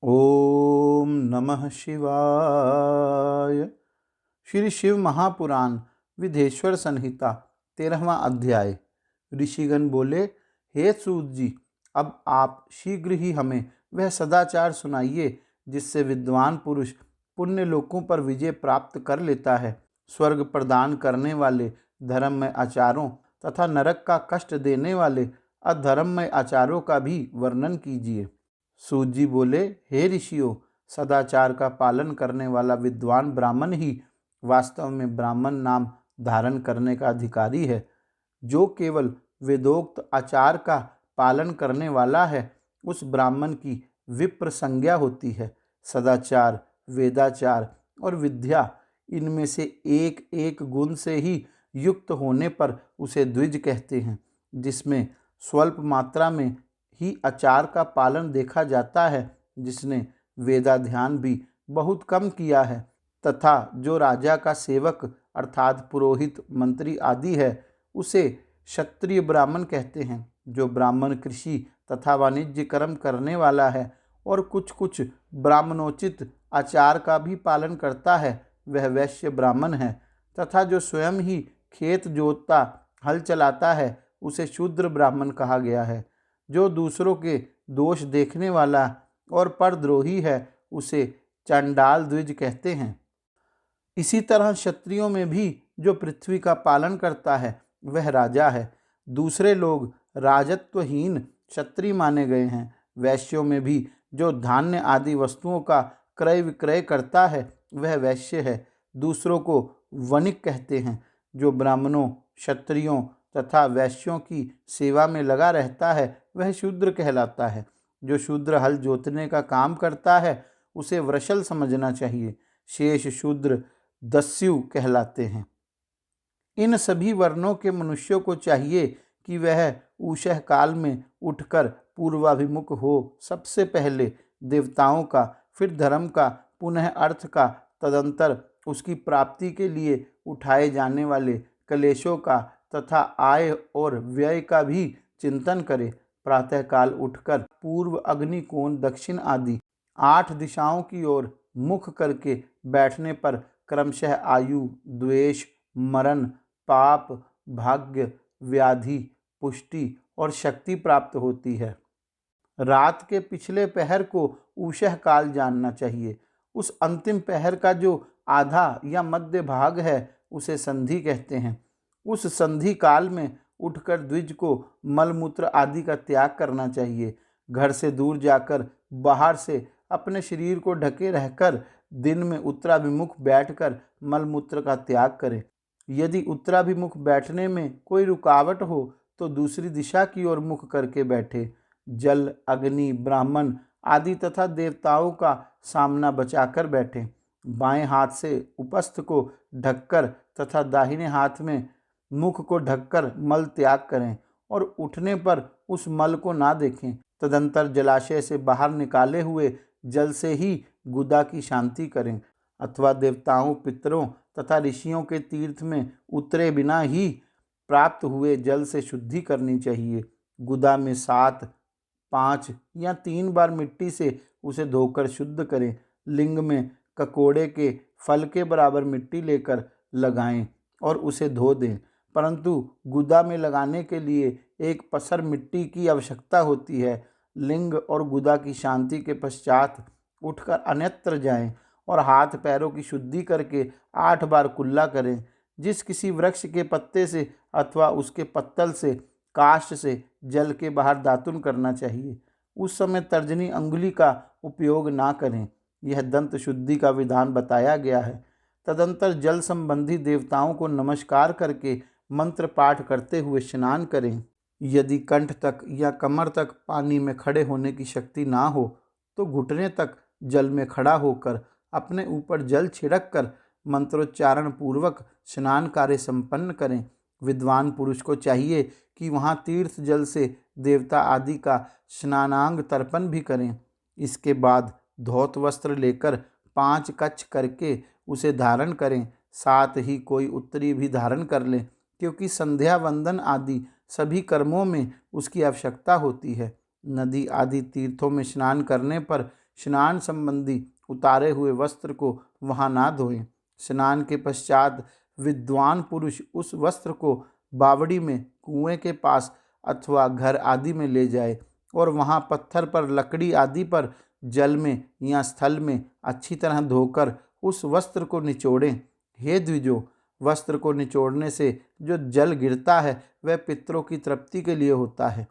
ओम नमः शिवाय। श्री शिव महापुराण विधेश्वर संहिता 13वां अध्याय। ऋषिगण बोले, हे सूत जी, अब आप शीघ्र ही हमें वह सदाचार सुनाइए जिससे विद्वान पुरुष पुण्य लोकों पर विजय प्राप्त कर लेता है। स्वर्ग प्रदान करने वाले धर्ममय आचारों तथा नरक का कष्ट देने वाले अधर्ममय आचारों का भी वर्णन कीजिए। सूत जी बोले, हे ऋषियों, सदाचार का पालन करने वाला विद्वान ब्राह्मण ही वास्तव में ब्राह्मण नाम धारण करने का अधिकारी है। जो केवल वेदोक्त आचार का पालन करने वाला है, उस ब्राह्मण की विप्र संज्ञा होती है। सदाचार, वेदाचार और विद्या, इनमें से एक एक गुण से ही युक्त होने पर उसे द्विज कहते हैं। जिसमें स्वल्प मात्रा में ही आचार का पालन देखा जाता है, जिसने वेदाध्यान भी बहुत कम किया है, तथा जो राजा का सेवक अर्थात पुरोहित, मंत्री आदि है, उसे क्षत्रिय ब्राह्मण कहते हैं। जो ब्राह्मण कृषि तथा वाणिज्य कर्म करने वाला है और कुछ कुछ ब्राह्मणोचित आचार का भी पालन करता है, वह वैश्य ब्राह्मण है। तथा जो स्वयं ही खेत जोतता, हल चलाता है, उसे शूद्र ब्राह्मण कहा गया है। जो दूसरों के दोष देखने वाला और परद्रोही है, उसे चंडाल द्विज कहते हैं। इसी तरह क्षत्रियों में भी जो पृथ्वी का पालन करता है, वह राजा है। दूसरे लोग राजत्वहीन क्षत्रिय माने गए हैं। वैश्यों में भी जो धान्य आदि वस्तुओं का क्रय विक्रय करता है, वह वैश्य है। दूसरों को वणिक कहते हैं। जो ब्राह्मणों, क्षत्रियों तथा वैश्यों की सेवा में लगा रहता है, वह शूद्र कहलाता है। जो शूद्र हल जोतने का काम करता है, उसे वृषल समझना चाहिए। शेष शूद्र दस्यु कहलाते हैं। इन सभी वर्णों के मनुष्यों को चाहिए कि वह ऊषः काल में उठकर पूर्वाभिमुख हो। सबसे पहले देवताओं का, फिर धर्म का, पुनः अर्थ का, तदंतर उसकी प्राप्ति के लिए उठाए जाने वाले कलेशों का तथा आय और व्यय का भी चिंतन करे। प्रातःकाल उठकर पूर्व, अग्नि, कोण, दक्षिण आदि 8 दिशाओं की ओर मुख करके बैठने पर क्रमशः आयु, द्वेष, मरण, पाप, भाग्य, व्याधि, पुष्टि और शक्ति प्राप्त होती है। रात के पिछले पहर को उषः काल जानना चाहिए। उस अंतिम पहर का जो आधा या मध्य भाग है, उसे संधि कहते हैं। उस संधि काल में उठकर द्विज को मलमूत्र आदि का त्याग करना चाहिए। घर से दूर जाकर बाहर से अपने शरीर को ढके रहकर दिन में उत्तराभिमुख बैठकर मलमूत्र का त्याग करें। यदि उत्तराभिमुख बैठने में कोई रुकावट हो तो दूसरी दिशा की ओर मुख करके बैठे। जल, अग्नि, ब्राह्मण आदि तथा देवताओं का सामना बचाकर बैठें। बाएं हाथ से उपस्थ को ढककर तथा दाहिने हाथ में मुख को ढककर मल त्याग करें और उठने पर उस मल को ना देखें। तदंतर जलाशय से बाहर निकाले हुए जल से ही गुदा की शांति करें, अथवा देवताओं, पितरों तथा ऋषियों के तीर्थ में उतरे बिना ही प्राप्त हुए जल से शुद्धि करनी चाहिए। गुदा में 7, 5 या 3 बार मिट्टी से उसे धोकर शुद्ध करें। लिंग में ककोड़े के फल के बराबर मिट्टी लेकर लगाएं और उसे धो दें। परंतु गुदा में लगाने के लिए एक पसर मिट्टी की आवश्यकता होती है। लिंग और गुदा की शांति के पश्चात उठकर अन्यत्र जाएं और हाथ पैरों की शुद्धि करके 8 बार कुल्ला करें। जिस किसी वृक्ष के पत्ते से अथवा उसके पत्तल से, काष्ठ से जल के बाहर दातुन करना चाहिए। उस समय तर्जनी अंगुली का उपयोग ना करें। यह दंत शुद्धि का विधान बताया गया है। तदंतर जल संबंधी देवताओं को नमस्कार करके मंत्र पाठ करते हुए स्नान करें। यदि कंठ तक या कमर तक पानी में खड़े होने की शक्ति ना हो तो घुटने तक जल में खड़ा होकर अपने ऊपर जल छिड़क कर मंत्रोच्चारण पूर्वक स्नान कार्य संपन्न करें। विद्वान पुरुष को चाहिए कि वहाँ तीर्थ जल से देवता आदि का स्नानांग तर्पण भी करें। इसके बाद धौत वस्त्र लेकर 5 कच्छ करके उसे धारण करें। साथ ही कोई उत्तरी भी धारण कर लें, क्योंकि संध्या वंदन आदि सभी कर्मों में उसकी आवश्यकता होती है। नदी आदि तीर्थों में स्नान करने पर स्नान संबंधी उतारे हुए वस्त्र को वहां ना धोएं। स्नान के पश्चात विद्वान पुरुष उस वस्त्र को बावड़ी में, कुएं के पास अथवा घर आदि में ले जाए और वहां पत्थर पर, लकड़ी आदि पर, जल में या स्थल में अच्छी तरह धोकर उस वस्त्र को निचोड़ें। हे द्विजों, वस्त्र को निचोड़ने से जो जल गिरता है वह पितरों की तृप्ति के लिए होता है।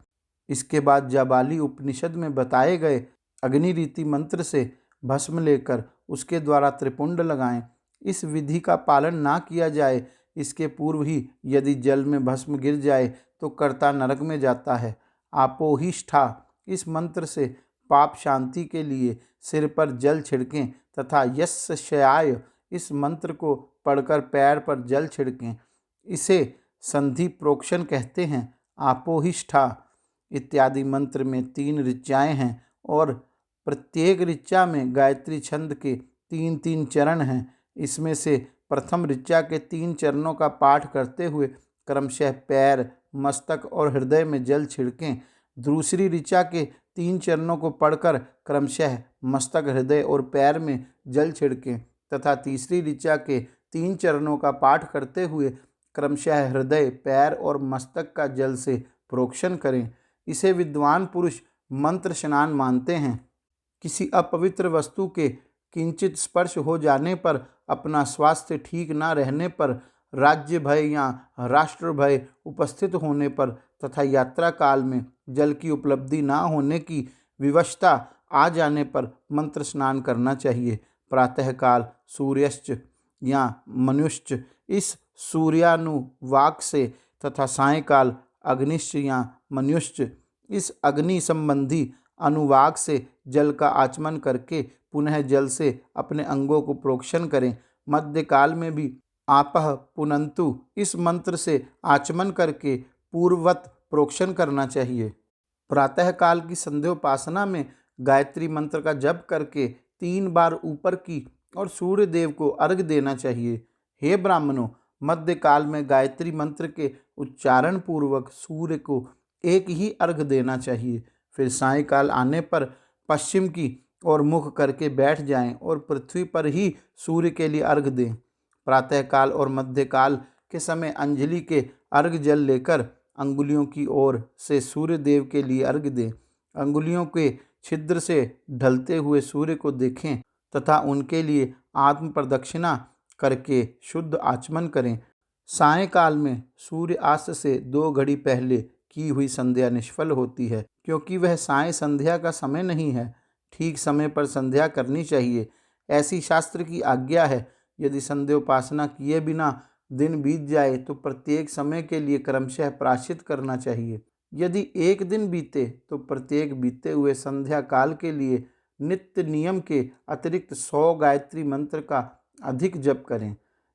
इसके बाद जाबाली उपनिषद में बताए गए अग्नि रीति मंत्र से भस्म लेकर उसके द्वारा त्रिपुंड लगाएं। इस विधि का पालन ना किया जाए, इसके पूर्व ही यदि जल में भस्म गिर जाए तो कर्ता नरक में जाता है। आपोहिष्ठा इस मंत्र से पाप शांति के लिए सिर पर जल छिड़कें तथा यस्य शयाय इस मंत्र को पढ़कर पैर पर जल छिड़कें। इसे संधि प्रोक्षण कहते हैं। आपोहिष्ठा इत्यादि मंत्र में 3 ऋचाएँ हैं और प्रत्येक ऋचा में गायत्री छंद के 3-3 चरण हैं। इसमें से प्रथम ऋचा के 3 चरणों का पाठ करते हुए क्रमशः पैर, मस्तक और हृदय में जल छिड़कें। दूसरी ऋचा के 3 चरणों को पढ़कर क्रमशः मस्तक, हृदय और पैर में जल छिड़कें तथा तीसरी ऋचा के 3 चरणों का पाठ करते हुए क्रमशः हृदय, पैर और मस्तक का जल से प्रोक्षण करें। इसे विद्वान पुरुष मंत्र स्नान मानते हैं। किसी अपवित्र वस्तु के किंचित स्पर्श हो जाने पर, अपना स्वास्थ्य ठीक न रहने पर, राज्य भय या राष्ट्र भय उपस्थित होने पर तथा यात्रा काल में जल की उपलब्धि न होने की विवशता आ जाने पर मंत्र स्नान करना चाहिए। प्रातःकाल सूर्यश्च या मनुष्च इस सूर्यानुवाक से तथा सायंकाल अग्निश्च या मनुष्च इस अग्नि संबंधी अनुवाक से जल का आचमन करके पुनः जल से अपने अंगों को प्रोक्षण करें। मध्यकाल में भी आपः पुनंतु इस मंत्र से आचमन करके पूर्ववत प्रोक्षण करना चाहिए। प्रातःकाल की संध्योपासना में गायत्री मंत्र का जप करके 3 बार ऊपर की और सूर्य देव को अर्घ देना चाहिए। हे ब्राह्मणों, मध्यकाल में गायत्री मंत्र के उच्चारण पूर्वक सूर्य को एक ही अर्घ देना चाहिए। फिर सायंकाल आने पर पश्चिम की ओर मुख करके बैठ जाएं और पृथ्वी पर ही सूर्य के लिए अर्घ दें। प्रातःकाल और मध्यकाल के समय अंजलि के अर्घ जल लेकर अंगुलियों की ओर से सूर्य देव के लिए अर्घ दें। अंगुलियों के छिद्र से ढलते हुए सूर्य को देखें तथा उनके लिए आत्म प्रदक्षिणा करके शुद्ध आचमन करें। सायंकाल में सूर्यास्त से 2 घड़ी पहले की हुई संध्या निष्फल होती है, क्योंकि वह साय संध्या का समय नहीं है। ठीक समय पर संध्या करनी चाहिए, ऐसी शास्त्र की आज्ञा है। यदि संध्योपासना किए बिना दिन बीत जाए तो प्रत्येक समय के लिए क्रमशः प्रायश्चित करना चाहिए। यदि एक दिन बीते तो प्रत्येक बीते हुए संध्या काल के लिए नित्य नियम के अतिरिक्त 100 गायत्री मंत्र का अधिक जप करें।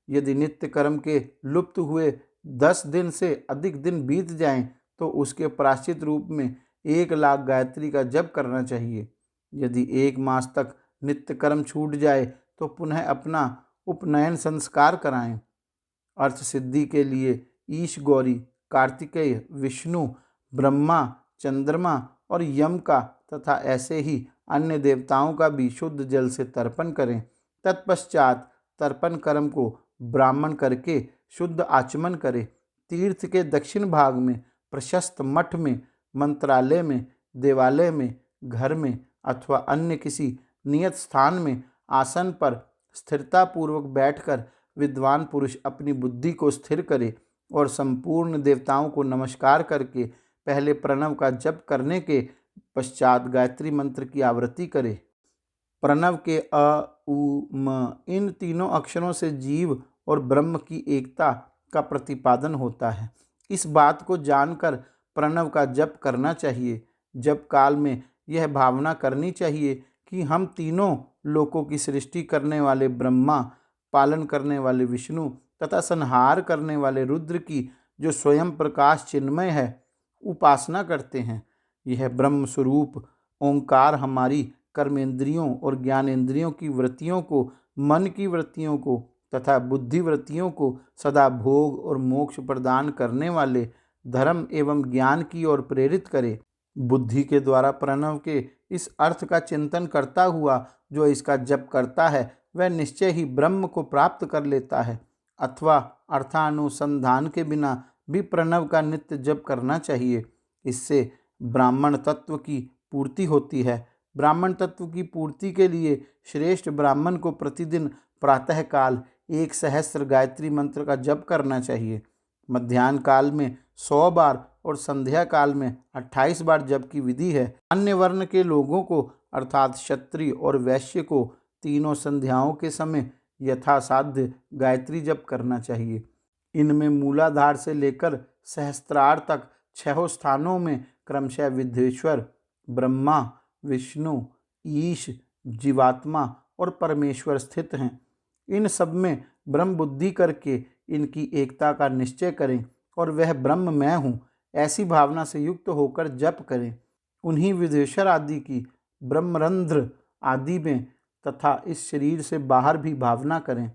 यदि नित्य कर्म के लुप्त हुए 10 दिन से अधिक दिन बीत जाएं तो उसके प्रायश्चित रूप में 1 लाख गायत्री का जप करना चाहिए। यदि 1 मास तक नित्य कर्म छूट जाए तो पुनः अपना उपनयन संस्कार कराएं। अर्थ सिद्धि के लिए ईश गौरी, कार्तिकेय, विष्णु, ब्रह्मा, चंद्रमा और यम का तथा ऐसे ही अन्य देवताओं का भी शुद्ध जल से तर्पण करें। तत्पश्चात तर्पण कर्म को ब्राह्मण करके शुद्ध आचमन करें। तीर्थ के दक्षिण भाग में प्रशस्त मठ में, मंत्रालय में, देवालय में, घर में अथवा अन्य किसी नियत स्थान में आसन पर स्थिरतापूर्वक बैठकर विद्वान पुरुष अपनी बुद्धि को स्थिर करे और संपूर्ण देवताओं को नमस्कार करके पहले प्रणव का जप करने के पश्चात गायत्री मंत्र की आवृत्ति करे। प्रणव के अ, उ, म इन तीनों अक्षरों से जीव और ब्रह्म की एकता का प्रतिपादन होता है। इस बात को जानकर प्रणव का जप करना चाहिए। जप काल में यह भावना करनी चाहिए कि हम तीनों लोकों की सृष्टि करने वाले ब्रह्मा, पालन करने वाले विष्णु तथा संहार करने वाले रुद्र की जो स्वयं प्रकाश चिन्मय है उपासना करते हैं। यह ब्रह्म स्वरूप ओंकार हमारी कर्मेंद्रियों और ज्ञानेंद्रियों की वृत्तियों को, मन की वृत्तियों को तथा बुद्धि वृत्तियों को सदा भोग और मोक्ष प्रदान करने वाले धर्म एवं ज्ञान की ओर प्रेरित करे। बुद्धि के द्वारा प्रणव के इस अर्थ का चिंतन करता हुआ जो इसका जप करता है वह निश्चय ही ब्रह्म को प्राप्त कर लेता है। अथवा अर्थानुसंधान के बिना भी प्रणव का नित्य जप करना चाहिए। इससे ब्राह्मण तत्व की पूर्ति होती है। ब्राह्मण तत्व की पूर्ति के लिए श्रेष्ठ ब्राह्मण को प्रतिदिन प्रातःकाल 1 सहस्त्र गायत्री मंत्र का जप करना चाहिए। मध्याह्न काल में 100 बार और संध्या काल में 28 बार जप की विधि है। अन्य वर्ण के लोगों को अर्थात क्षत्रिय और वैश्य को तीनों संध्याओं के समय यथासाध्य गायत्री जप करना चाहिए। इनमें मूलाधार से लेकर सहस्त्रार तक 6 स्थानों में क्रमशः विद्येश्वर, ब्रह्मा, विष्णु, ईश, जीवात्मा और परमेश्वर स्थित हैं। इन सब में ब्रह्म बुद्धि करके इनकी एकता का निश्चय करें और वह ब्रह्म मैं हूँ ऐसी भावना से युक्त होकर जप करें। उन्हीं विदेश्वर आदि की ब्रह्मरंध्र आदि में तथा इस शरीर से बाहर भी भावना करें।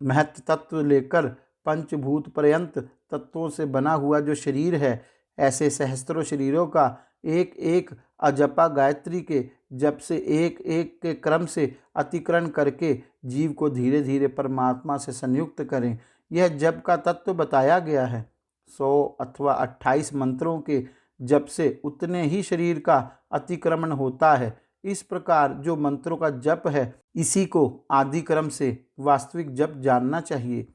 महत्व तत्व लेकर पंचभूत पर्यंत तत्वों से बना हुआ जो शरीर है, ऐसे सहस्त्रों शरीरों का एक एक अजपा गायत्री के जप से एक एक के क्रम से अतिक्रमण करके जीव को धीरे धीरे परमात्मा से संयुक्त करें। यह जप का तत्व बताया गया है। 100 अथवा 28 मंत्रों के जप से उतने ही शरीर का अतिक्रमण होता है। इस प्रकार जो मंत्रों का जप है इसी को आदि क्रम से वास्तविक जप जानना चाहिए।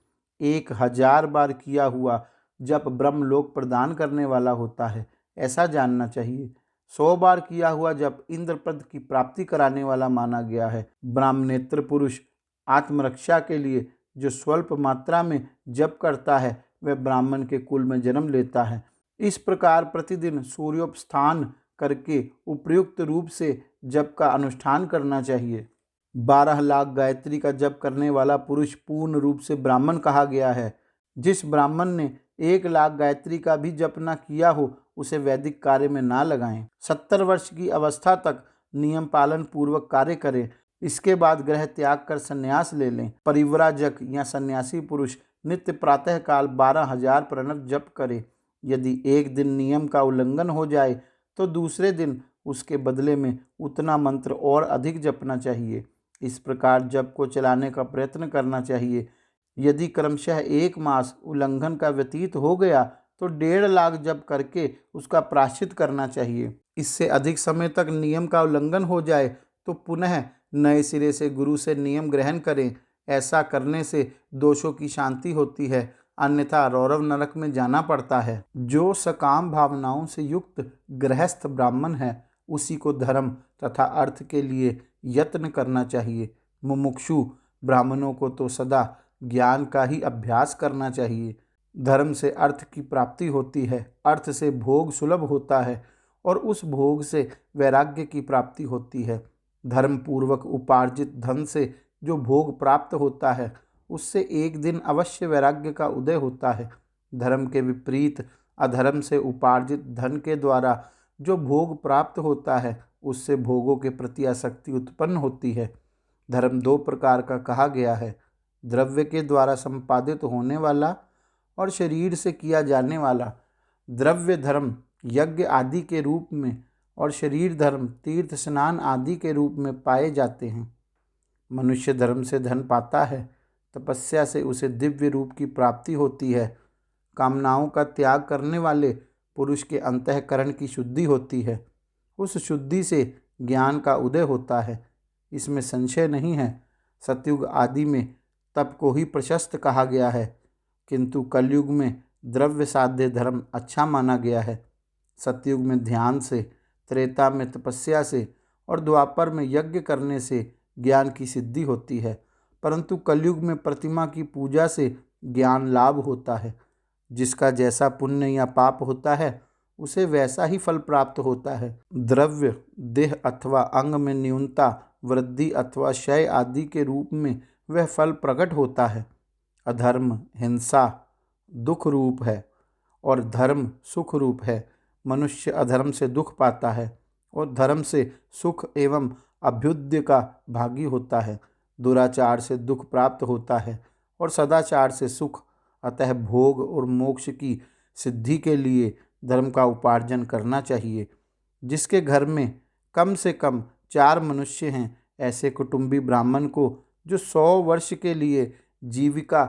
1000 बार किया हुआ जप ब्रह्मलोक प्रदान करने वाला होता है ऐसा जानना चाहिए। 100 बार किया हुआ जप इंद्रपद की प्राप्ति कराने वाला माना गया है। ब्राह्मणेतर पुरुष आत्मरक्षा के लिए जो स्वल्प मात्रा में जप करता है वह ब्राह्मण के कुल में जन्म लेता है। इस प्रकार प्रतिदिन सूर्योपस्थान करके उपयुक्त रूप से जप का अनुष्ठान करना चाहिए। 12 लाख गायत्री का जप करने वाला पुरुष पूर्ण रूप से ब्राह्मण कहा गया है। जिस ब्राह्मण ने 1 लाख गायत्री का भी जप न किया हो उसे वैदिक कार्य में ना लगाएं। 70 वर्ष की अवस्था तक नियम पालन पूर्वक कार्य करें। इसके बाद ग्रह त्याग कर संन्यास ले लें। परिव्राजक या सन्यासी पुरुष नित्य प्रातःकाल 12,000 प्रणव जप करे। यदि एक दिन नियम का उल्लंघन हो जाए तो दूसरे दिन उसके बदले में उतना मंत्र और अधिक जपना चाहिए। इस प्रकार जप को चलाने का प्रयत्न करना चाहिए। यदि क्रमशः 1 मास उल्लंघन का व्यतीत हो गया तो 1.5 लाख जप करके उसका प्रायश्चित करना चाहिए। इससे अधिक समय तक नियम का उल्लंघन हो जाए तो पुनः नए सिरे से गुरु से नियम ग्रहण करें। ऐसा करने से दोषों की शांति होती है, अन्यथा रौरव नरक में जाना पड़ता है। जो सकाम भावनाओं से युक्त गृहस्थ ब्राह्मण है उसी को धर्म तथा अर्थ के लिए यत्न करना चाहिए। मुमुक्षु ब्राह्मणों को तो सदा ज्ञान का ही अभ्यास करना चाहिए। धर्म से अर्थ की प्राप्ति होती है, अर्थ से भोग सुलभ होता है और उस भोग से वैराग्य की प्राप्ति होती है। धर्म पूर्वक उपार्जित धन से जो भोग प्राप्त होता है उससे एक दिन अवश्य वैराग्य का उदय होता है। धर्म के विपरीत अधर्म से उपार्जित धन के द्वारा जो भोग प्राप्त होता है उससे भोगों के प्रति आसक्ति उत्पन्न होती है। धर्म 2 प्रकार का कहा गया है, द्रव्य के द्वारा संपादित होने वाला और शरीर से किया जाने वाला। द्रव्य धर्म यज्ञ आदि के रूप में और शरीर धर्म तीर्थ स्नान आदि के रूप में पाए जाते हैं। मनुष्य धर्म से धन पाता है, तपस्या से उसे दिव्य रूप की प्राप्ति होती है। कामनाओं का त्याग करने वाले पुरुष के अंतःकरण की शुद्धि होती है, उस शुद्धि से ज्ञान का उदय होता है, इसमें संशय नहीं है। सतयुग आदि में तप को ही प्रशस्त कहा गया है, किंतु कलयुग में द्रव्य साध्य धर्म अच्छा माना गया है। सतयुग में ध्यान से, त्रेता में तपस्या से और द्वापर में यज्ञ करने से ज्ञान की सिद्धि होती है, परंतु कलयुग में प्रतिमा की पूजा से ज्ञान लाभ होता है। जिसका जैसा पुण्य या पाप होता है उसे वैसा ही फल प्राप्त होता है। द्रव्य देह अथवा अंग में न्यूनता, वृद्धि अथवा क्षय आदि के रूप में वह फल प्रकट होता है। अधर्म हिंसा दुख रूप है और धर्म सुख रूप है। मनुष्य अधर्म से दुख पाता है और धर्म से सुख एवं अभ्युदय का भागी होता है। दुराचार से दुख प्राप्त होता है और सदाचार से सुख। अतः भोग और मोक्ष की सिद्धि के लिए धर्म का उपार्जन करना चाहिए। जिसके घर में कम से कम 4 मनुष्य हैं, ऐसे कुटुंबी ब्राह्मण को जो 100 वर्ष के लिए जीविका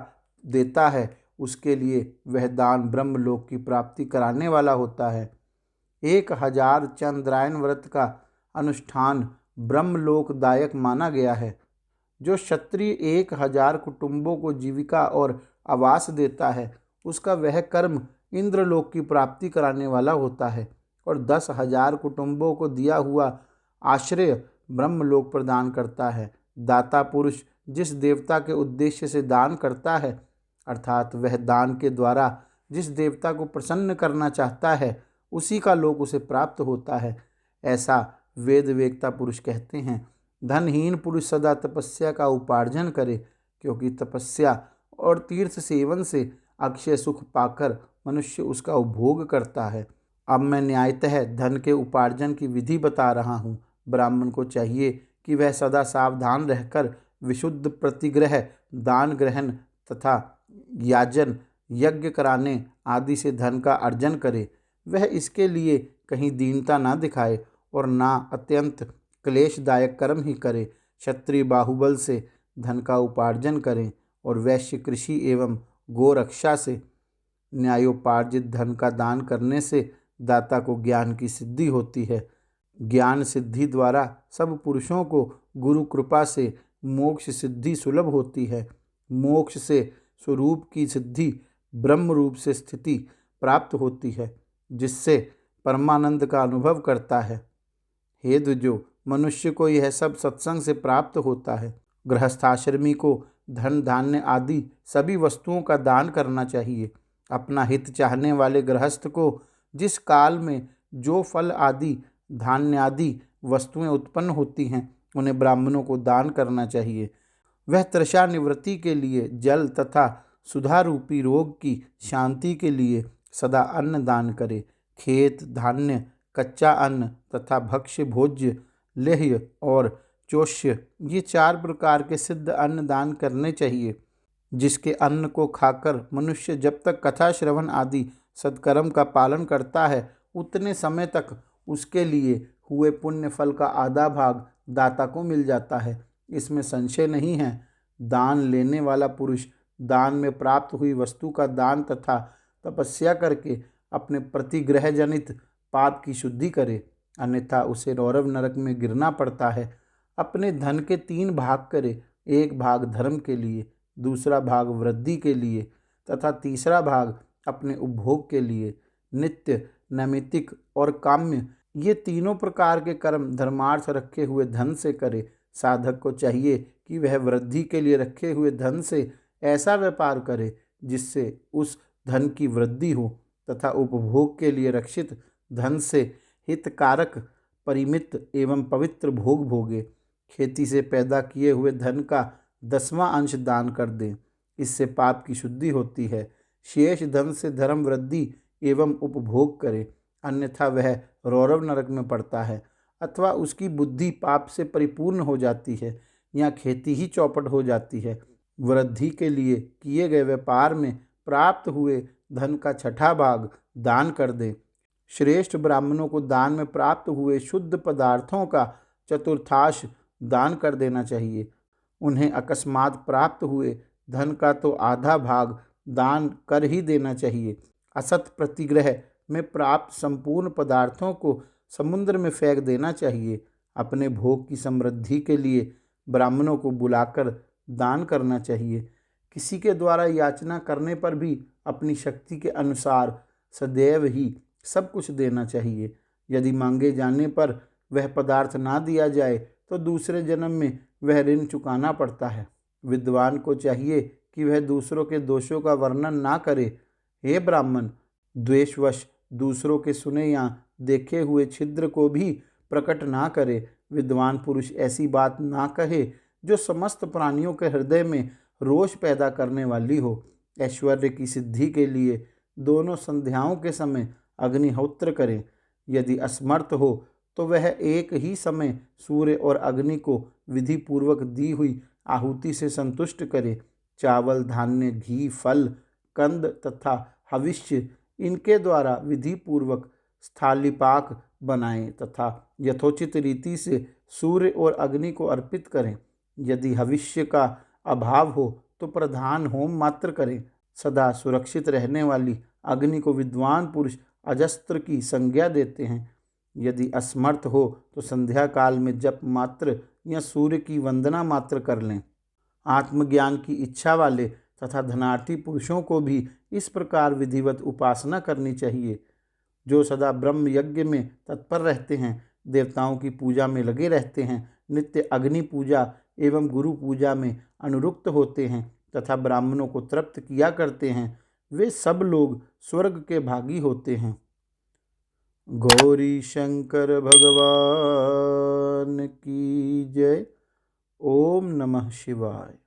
देता है, उसके लिए वह दान ब्रह्मलोक की प्राप्ति कराने वाला होता है। 1000 चंद्रायन व्रत का अनुष्ठान ब्रह्मलोकदायक माना गया है। जो क्षत्रिय 1000 कुटुंबों को जीविका और आवास देता है, उसका वह कर्म इंद्रलोक की प्राप्ति कराने वाला होता है, और 10,000 कुटुंबों को दिया हुआ आश्रय ब्रह्मलोक प्रदान करता है। दाता पुरुष जिस देवता के उद्देश्य से दान करता है, अर्थात वह दान के द्वारा जिस देवता को प्रसन्न करना चाहता है, उसी का लोक उसे प्राप्त होता है। ऐसा वेद वेत्ता पुरुष कहते हैं। धनहीन पुरुष सदा तपस्या का उपार्जन करे, क्योंकि तपस्या और तीर्थ सेवन से अक्षय सुख पाकर मनुष्य उसका उपभोग करता है। अब मैं न्यायतः धन के उपार्जन की विधि बता रहा हूँ। ब्राह्मण को चाहिए कि वह सदा सावधान रहकर विशुद्ध प्रतिग्रह, दान ग्रहण तथा याजन, यज्ञ कराने आदि से धन का अर्जन करे। वह इसके लिए कहीं दीनता ना दिखाए और ना अत्यंत क्लेशदायक कर्म ही करे। क्षत्रिय बाहुबल से धन का उपार्जन करें और वैश्य कृषि एवं गोरक्षा से। न्यायोपार्जित धन का दान करने से दाता को ज्ञान की सिद्धि होती है। ज्ञान सिद्धि द्वारा सब पुरुषों को गुरु कृपा से मोक्ष सिद्धि सुलभ होती है। मोक्ष से स्वरूप की सिद्धि ब्रह्म रूप से स्थिति प्राप्त होती है, जिससे परमानंद का अनुभव करता है। हे द्विजो, मनुष्य को यह सब सत्संग से प्राप्त होता है। गृहस्थाश्रमी को धन धान्य आदि सभी वस्तुओं का दान करना चाहिए। अपना हित चाहने वाले गृहस्थ को जिस काल में जो फल आदि धान्य आदि वस्तुएं उत्पन्न होती हैं, उन्हें ब्राह्मणों को दान करना चाहिए। वह तृषा निवृत्ति के लिए, जल तथा सुधा रूपी रोग की शांति के लिए सदा अन्न दान करे। खेत, धान्य, कच्चा अन्न तथा भक्ष्य, भोज्य, लेह्य और चोष्य, ये 4 प्रकार के सिद्ध अन्न दान करने चाहिए, जिसके अन्न को खाकर मनुष्य जब तक कथा श्रवण आदि सत्कर्म का पालन करता है, उतने समय तक उसके लिए हुए पुण्य फल का आधा भाग दाता को मिल जाता है। इसमें संशय नहीं है। दान लेने वाला पुरुष दान में प्राप्त हुई वस्तु का दान तथा तपस्या करके अपने प्रतिग्रह जनित पाप की शुद्धि करे, अन्यथा उसे रौरव नरक में गिरना पड़ता है। अपने धन के 3 भाग करे, एक भाग धर्म के लिए, दूसरा भाग वृद्धि के लिए तथा तीसरा भाग अपने उपभोग के लिए। नित्य, नैमित्तिक और काम्य, ये तीनों प्रकार के कर्म धर्मार्थ रखे हुए धन से करे। साधक को चाहिए कि वह वृद्धि के लिए रखे हुए धन से ऐसा व्यापार करे जिससे उस धन की वृद्धि हो, तथा उपभोग के लिए रक्षित धन से हितकारक, परिमित एवं पवित्र भोग भोगे। खेती से पैदा किए हुए धन का 10वां अंश दान कर दें, इससे पाप की शुद्धि होती है। शेष धन से धर्म वृद्धि एवं उपभोग करे, अन्यथा वह रौरव नरक में पड़ता है, अथवा उसकी बुद्धि पाप से परिपूर्ण हो जाती है, या खेती ही चौपट हो जाती है। वृद्धि के लिए किए गए व्यापार में प्राप्त हुए धन का 6ठा भाग दान कर दें। श्रेष्ठ ब्राह्मणों को दान में प्राप्त हुए शुद्ध पदार्थों का 1/4 दान कर देना चाहिए। उन्हें अकस्मात प्राप्त हुए धन का तो आधा भाग दान कर ही देना चाहिए। असत प्रतिग्रह में प्राप्त संपूर्ण पदार्थों को समुद्र में फेंक देना चाहिए। अपने भोग की समृद्धि के लिए ब्राह्मणों को बुलाकर दान करना चाहिए। किसी के द्वारा याचना करने पर भी अपनी शक्ति के अनुसार सदैव ही सब कुछ देना चाहिए। यदि मांगे जाने पर वह पदार्थ ना दिया जाए तो दूसरे जन्म में वह ऋण चुकाना पड़ता है। विद्वान को चाहिए कि वह दूसरों के दोषों का वर्णन ना करे। हे ब्राह्मण, द्वेषवश दूसरों के सुने या देखे हुए छिद्र को भी प्रकट ना करे। विद्वान पुरुष ऐसी बात ना कहे जो समस्त प्राणियों के हृदय में रोष पैदा करने वाली हो। ऐश्वर्य की सिद्धि के लिए दोनों संध्याओं के समय अग्निहोत्र करें। यदि असमर्थ हो तो वह एक ही समय सूर्य और अग्नि को विधि पूर्वक दी हुई आहुति से संतुष्ट करे। चावल, धान्य, घी, फल, कंद तथा हविष्य, इनके द्वारा विधि पूर्वक स्थालीपाक बनाएं तथा यथोचित रीति से सूर्य और अग्नि को अर्पित करें। यदि हविष्य का अभाव हो तो प्रधान होम मात्र करें। सदा सुरक्षित रहने वाली अग्नि को विद्वान पुरुष अजस्त्र की संज्ञा देते हैं। यदि असमर्थ हो तो संध्या काल में जप मात्र या सूर्य की वंदना मात्र कर लें। आत्मज्ञान की इच्छा वाले तथा धनार्थी पुरुषों को भी इस प्रकार विधिवत उपासना करनी चाहिए। जो सदा ब्रह्म यज्ञ में तत्पर रहते हैं, देवताओं की पूजा में लगे रहते हैं, नित्य अग्नि पूजा एवं गुरु पूजा में अनुरुक्त होते हैं तथा ब्राह्मणों को तृप्त किया करते हैं, वे सब लोग स्वर्ग के भागी होते हैं। गौरी शंकर भगवान की जय। ओम नमः शिवाय।